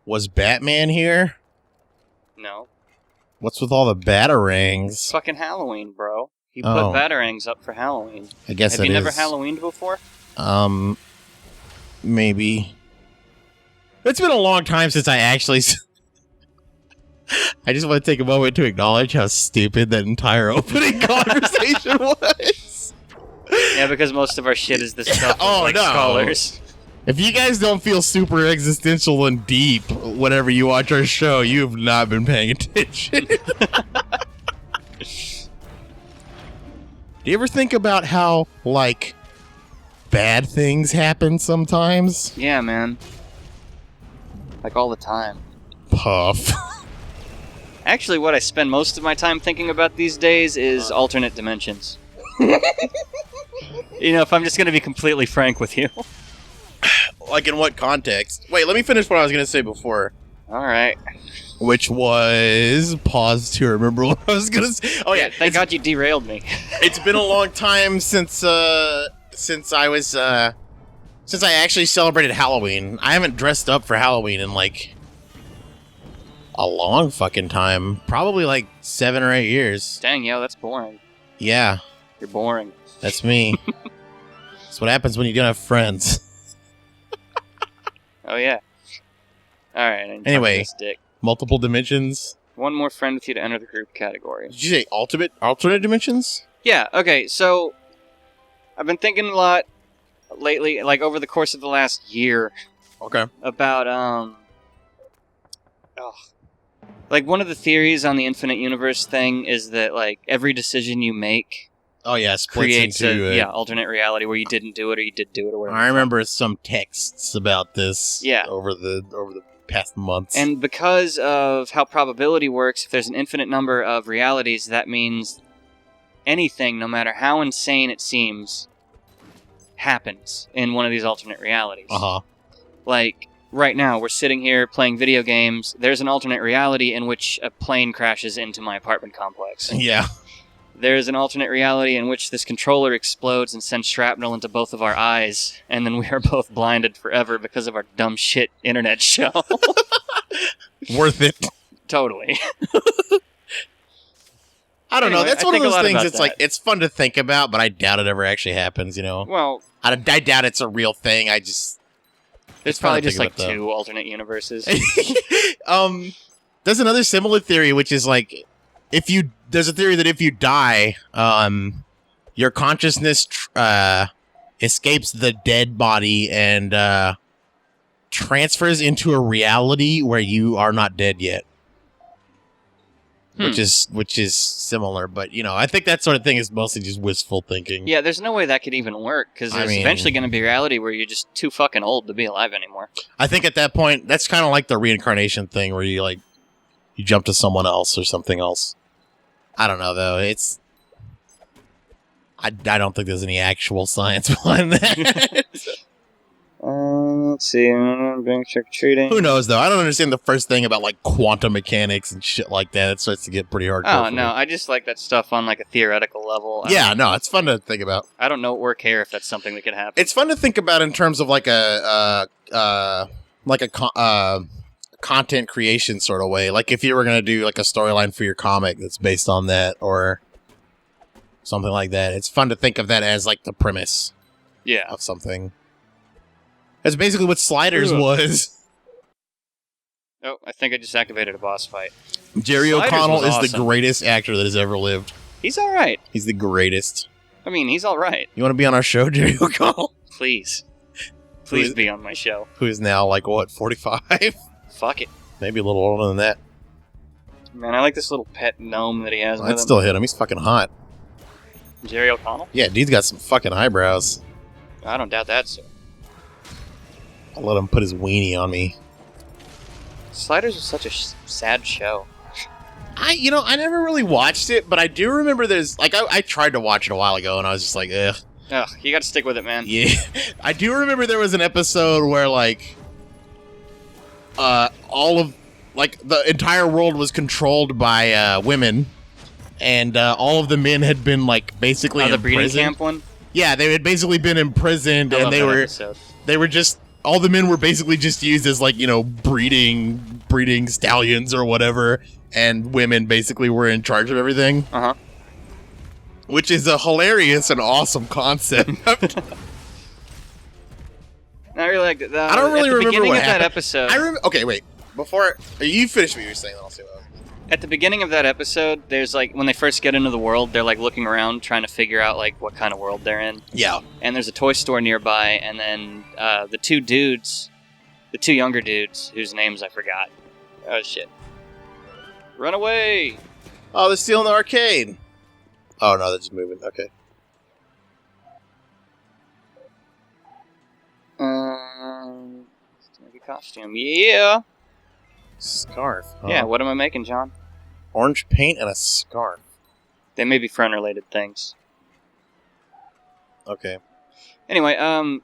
Was Batman here? No. What's with all the batarangs? It's fucking Halloween, bro. He put Oh. batarangs up for Halloween. I guess Have you never Halloweened before? Maybe. It's been a long time since I actually... I just want to take a moment to acknowledge how stupid that entire opening conversation was. Yeah, because most of our shit is this stuff with, no. scholars. If you guys don't feel super existential and deep whenever you watch our show, you have not been paying attention. Do you ever think about how, like, bad things happen sometimes? Yeah, man. Like all the time. Puff. Actually, what I spend most of my time thinking about these days is alternate dimensions. You know, if I'm just going to be completely frank with you. Like, in what context? Wait, let me finish what I was going to say before. Alright. Which was... Pause to remember what I was going to say. Oh, yeah. Thank God you derailed me. It's been a long time since I actually celebrated Halloween. I haven't dressed up for Halloween in, like, a long fucking time. Probably, like, 7 or 8 years. Dang, yo, that's boring. Yeah. You're boring. That's me. That's what happens when you don't have friends. Oh, yeah. Alright, Anyway. This dick. Multiple dimensions. One more friend with you to enter the group category. Did you say alternate dimensions? Yeah, okay, so I've been thinking a lot lately, like over the course of the last year, Okay. about, like one of the theories on the infinite universe thing is that, like, every decision you make Oh, yeah, splits creates into alternate reality where you didn't do it or you did do it or whatever. I remember some texts about this Yeah. over the past months. And because of how probability works, if there's an infinite number of realities, that means anything, no matter how insane it seems, happens in one of these alternate realities. Uh-huh. Like, right now, we're sitting here playing video games. There's an alternate reality in which a plane crashes into my apartment complex. Yeah. There's an alternate reality in which this controller explodes and sends shrapnel into both of our eyes, and then we are both blinded forever because of our dumb shit internet show. Worth it. Totally. I don't know. Anyway, That's I one of think a those lot things about that's like, it's fun to think about, but I doubt it ever actually happens, you know? Well, I doubt it's a real thing. I just... there's fun to probably just think like about, two alternate universes. There's another similar theory, which is like, there's a theory that if you die, your consciousness escapes the dead body and transfers into a reality where you are not dead yet. Which is similar, but you know, I think that sort of thing is mostly just wistful thinking. Yeah, there's no way that could even work, because there's eventually going to be a reality where you're just too fucking old to be alive anymore. I think at that point, that's kind of like the reincarnation thing where you jump to someone else or something else. I don't know, though. I don't think there's any actual science behind that. Let's see. Being trick-or-treating. Who knows, though? I don't understand the first thing about, like, quantum mechanics and shit like that. It starts to get pretty hardcore. Oh, no. I just like that stuff on, like, a theoretical level. It's fun to think about. I don't know or care if that's something that could happen. It's fun to think about in terms of, like, content creation sort of way. Like, if you were going to do, like, a storyline for your comic that's based on that or something like that. It's fun to think of that as, like, the premise of something. That's basically what Sliders was. Oh, I think I just activated a boss fight. Jerry Sliders O'Connell was is the awesome. greatest actor that has ever lived. He's alright. He's the greatest. I mean, he's alright. You want to be on our show, Jerry O'Connell? Please. Please be on my show. Who is now, like, what, 45? Fuck it. Maybe a little older than that. Man, I like this little pet gnome that he has with I'd him. still hit him. He's fucking hot. Jerry O'Connell? Yeah, dude's got some fucking eyebrows. I don't doubt that, sir. I'll let him put his weenie on me. Sliders was such a sad show. I never really watched it, but I do remember there's, like, I tried to watch it a while ago, and I was just like, ugh. Ugh, you gotta stick with it, man. Yeah. I do remember there was an episode where, like, all of, like, the entire world was controlled by women, and all of the men had been, like, basically the breeding imprisoned. camp one? Yeah, they had basically been imprisoned, I love and that episode. they were just all the men were basically just used as like breeding stallions or whatever, and women basically were in charge of everything. Uh-huh. Which is a hilarious and awesome concept. I really liked it. I don't really at the remember beginning what of happened. that episode. Okay, wait. Before you finish what you were saying, then I'll say what. At the beginning of that episode, there's like when they first get into the world, they're like looking around trying to figure out like what kind of world they're in. Yeah. And there's a toy store nearby, and then the two younger dudes whose names I forgot. Oh shit! Run away! Oh, they're stealing the arcade. Oh no, they're just moving. Okay. Costume, yeah. Scarf. Huh? Yeah, what am I making, John? Orange paint and a scarf. They may be friend-related things. Okay. Anyway,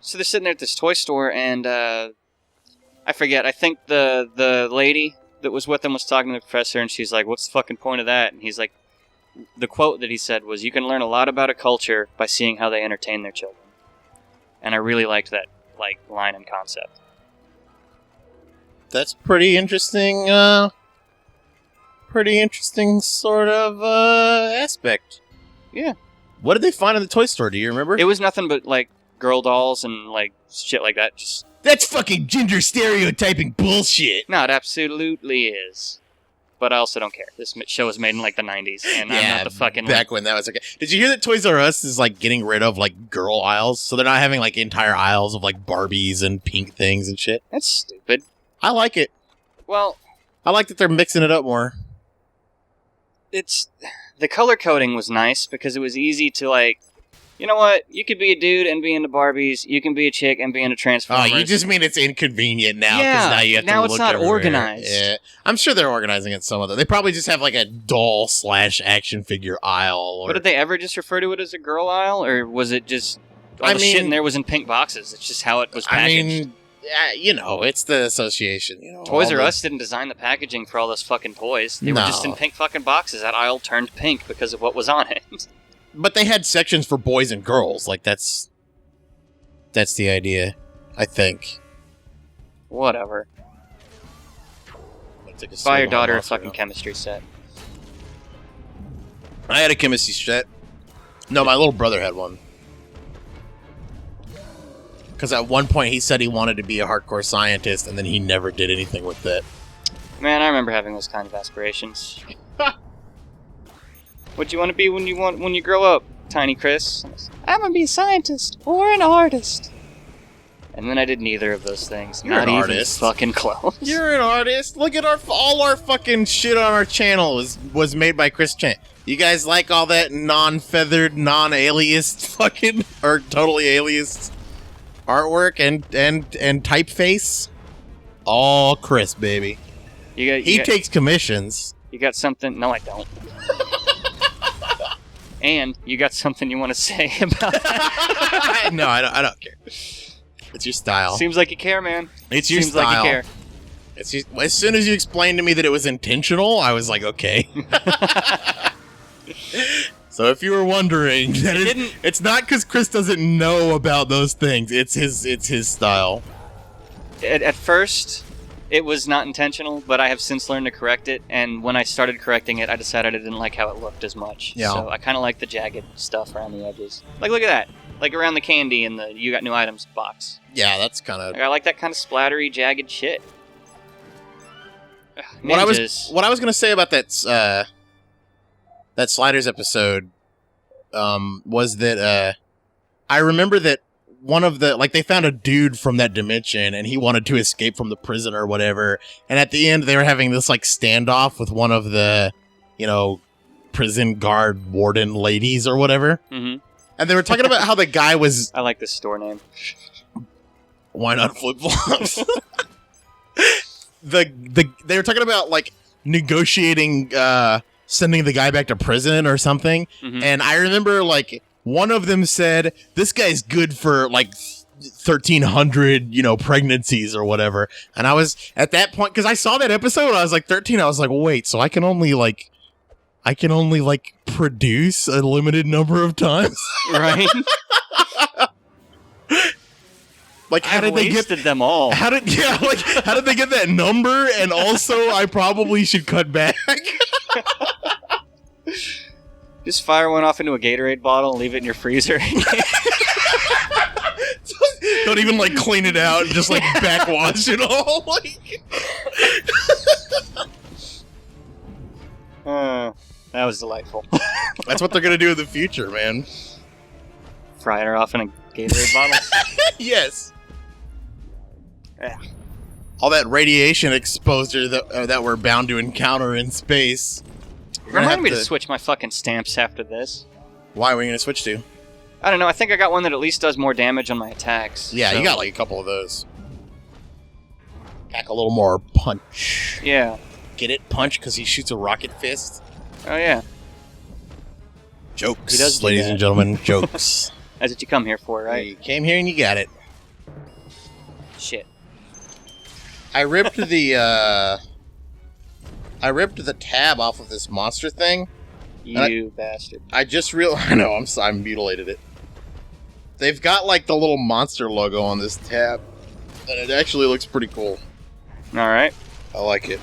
so they're sitting there at this toy store, and I forget. I think the lady that was with them was talking to the professor, and she's like, "What's the fucking point of that?" And he's like, the quote that he said was, "You can learn a lot about a culture by seeing how they entertain their children." And I really liked that line and concept. That's pretty interesting. Pretty interesting sort of aspect. Yeah. What did they find in the toy store? Do you remember? It was nothing but girl dolls and shit like that. Just That's fucking gender stereotyping bullshit. no, it absolutely is. But I also don't care. This show was made in the 90s, and I'm not the fucking back when that was okay. Did you hear that Toys R Us is getting rid of girl aisles, so they're not having entire aisles of Barbies and pink things and shit? That's stupid. I like it. Well, I like that they're mixing it up more. it's the color coding was nice because it was easy to you know what? You could be a dude and be into Barbies. You can be a chick and be into Oh, Transformers. you just mean it's inconvenient now because Yeah, now you have now to it's look not everywhere. organized. Yeah, I'm sure they're organizing it some of them. They probably just have a doll / action figure aisle. Or But did they ever just refer to it as a girl aisle, or was it just all I the shit in mean- there was in pink boxes? It's just how it was I packaged. mean, it's the association. Toys all R the- Us didn't design the packaging for all those fucking toys. They were just in No. pink fucking boxes. That aisle turned pink because of what was on it. But they had sections for boys and girls. That's the idea, I think. Whatever. It's like a Buy your silver daughter a monster fucking now. chemistry set. I had a chemistry set. No, my little brother had one. Because at one point he said he wanted to be a hardcore scientist, and then he never did anything with it. Man, I remember having those kind of aspirations. What do you want to be when you grow up, Tiny Chris? I'm gonna be a scientist or an artist. And then I did neither of those things. You're Not an even artist. fucking close. You're an artist. Look at all our fucking shit on our channel was made by Chris Chan. You guys like all that non-feathered, non-aliased fucking or totally aliased artwork and typeface? All Chris, baby. He takes commissions. You got something? No, I don't. And you got something you want to say about that? No, I don't care. It's your style. Seems like you care, man. It's your Seems style. like you care. It's just, as soon as you explained to me that it was intentional, I was like, okay. So if you were wondering, it's not because Chris doesn't know about those things. It's his style. At first, it was not intentional, but I have since learned to correct it. And when I started correcting it, I decided I didn't like how it looked as much. Yeah. So I kind of like the jagged stuff around the edges. Look at that. Around the candy in the You Got New Items box. Yeah, that's kind of I like that kind of splattery, jagged shit. Ugh, what I ninjas. was gonna say about that Sliders episode was that I remember that one of the they found a dude from that dimension and he wanted to escape from the prison or whatever, and at the end they were having this standoff with one of the prison guard warden ladies or whatever, Mm-hmm. and they were talking about how the guy was I like this store name. why not flip flops. They were talking about negotiating sending the guy back to prison or something. Mhm. And I remember one of them said this guy's good for 1,300 pregnancies or whatever. And I was at that point because I saw that episode, I was 13. I was like, wait, so I can only produce a limited number of times. Right? Like, how did they get them all? How did they get that number? And also, I probably should cut back. Just fire one off into a Gatorade bottle and leave it in your freezer. Don't even like clean it out. Just like backwash it all. That was delightful. That's what they're gonna do in the future, man. Frying her off in a Gatorade bottle. Yes. Yeah. All that radiation exposure that we're bound to encounter in space. Remind me to switch my fucking stamps after this. Why are we gonna switch to? I don't know. I think I got one that at least does more damage on my attacks. Yeah, so. you got like a couple of those. Pack a little more punch. Yeah. Get it? Punch because he shoots a rocket fist. Oh yeah. Jokes, He does do ladies that. and gentlemen. Jokes. That's what you come here for, right? You came here and you got it. Shit. I ripped the tab off of this monster thing. You bastard. I just realized. I know. I mutilated it. They've got like the little monster logo on this tab, and it actually looks pretty cool. All right. I like it.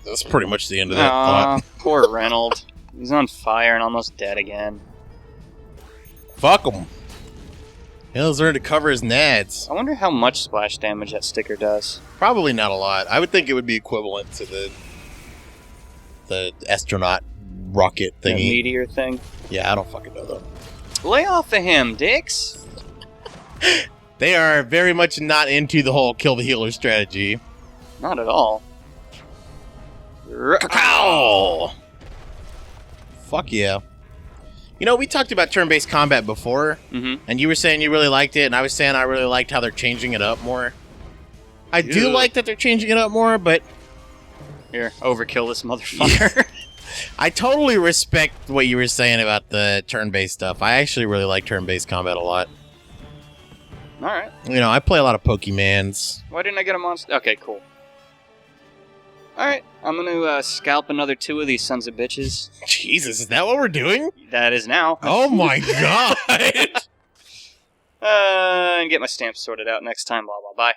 That's pretty much the end of that Aw, thought. poor Reynold. He's on fire and almost dead again. Fuck him. He'll learn to cover his nads. I wonder how much splash damage that sticker does. Probably not a lot. I would think it would be equivalent to the astronaut rocket The thingy. meteor thing. Yeah, I don't fucking know though. Lay off of him, dicks. They are very much not into the whole kill the healer strategy. Not at all. Cacao! Fuck yeah. You know, we talked about turn-based combat before, Mm-hmm. and you were saying you really liked it, and I was saying I really liked how they're changing it up more. I do Yeah. like that they're changing it up more, but Here, overkill this motherfucker. I totally respect what you were saying about the turn-based stuff. I actually really like turn-based combat a lot. Alright. You know, I play a lot of Pokemans. Why didn't I get a monster? Okay, cool. Alright, I'm gonna scalp another 2 of these sons of bitches. Jesus, is that what we're doing? That is now. Oh my god! And get my stamps sorted out next time. Blah, blah, bye.